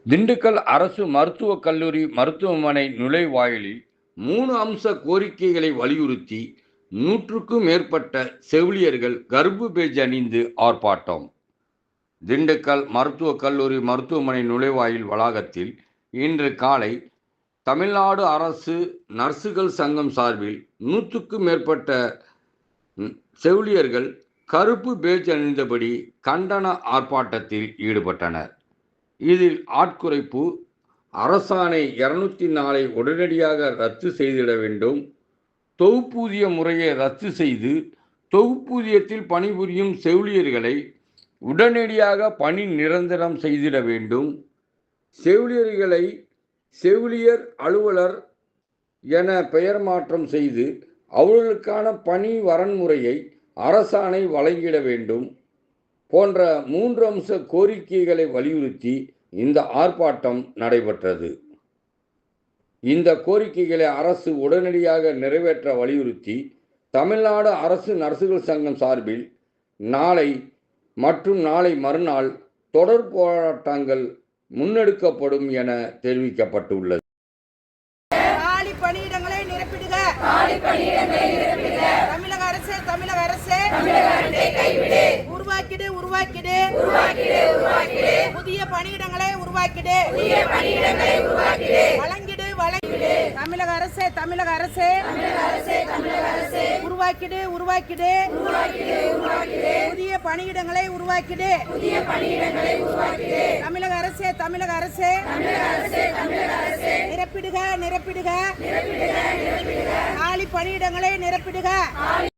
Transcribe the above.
திண்டுக்கல் அரசு மருத்துவக் கல்லூரி மருத்துவமனை நுழைவாயிலில் 3 அம்ச கோரிக்கைகளை வலியுறுத்தி 100க்கும் மேற்பட்ட செவிலியர்கள் கருப்பு பேட்ஜ் அணிந்து ஆர்ப்பாட்டம். திண்டுக்கல் மருத்துவக் கல்லூரி மருத்துவமனை நுழைவாயில் வளாகத்தில் இன்று காலை தமிழ்நாடு அரசு நர்சுகள் சங்கம் சார்பில் 100க்கும் மேற்பட்ட செவிலியர்கள் கருப்பு பேட்ஜ் அணிந்தபடி கண்டன ஆர்ப்பாட்டத்தில் ஈடுபட்டனர். இதில் ஆட்குறைப்பு, அரசாணை 204 உடனடியாக ரத்து செய்திட வேண்டும், தொகுப்பூதிய முறையை ரத்து செய்து தொகுப்பூதியத்தில் பணிபுரியும் செவிலியர்களை உடனடியாக பணி நிரந்தரம் செய்திட வேண்டும், செவிலியர்களை செவிலியர் அலுவலர் என பெயர் மாற்றம் செய்து அவர்களுக்கான பணி வரன்முறையை அரசாணை வழங்கிட வேண்டும் போன்ற 3 அம்ச கோரிக்கைகளை வலியுறுத்தி இந்த ஆர்ப்பாட்டம் நடைபெற்றது. இந்த கோரிக்கைகளை அரசு உடனடியாக நிறைவேற்ற வலியுறுத்தி தமிழ்நாடு அரசு நர்சுகள் சங்கம் சார்பில் நாளை மற்றும் நாளை மறுநாள் தொடர் போராட்டங்கள் முன்னெடுக்கப்படும் என தெரிவிக்கப்பட்டுள்ளது. பணியிடங்களை நிரப்பிடுக. தமிழக அரசு உருவாக்கிடு. புதிய பணியிடங்களை உருவாக்கிடு. வழங்கிடு. தமிழக அரசு உருவாக்கிடு. புதிய பணியிடங்களை உருவாக்கிடு. தமிழக அரசு நிரப்பிடுக. காலி பணியிடங்களை நிரப்பிடுக.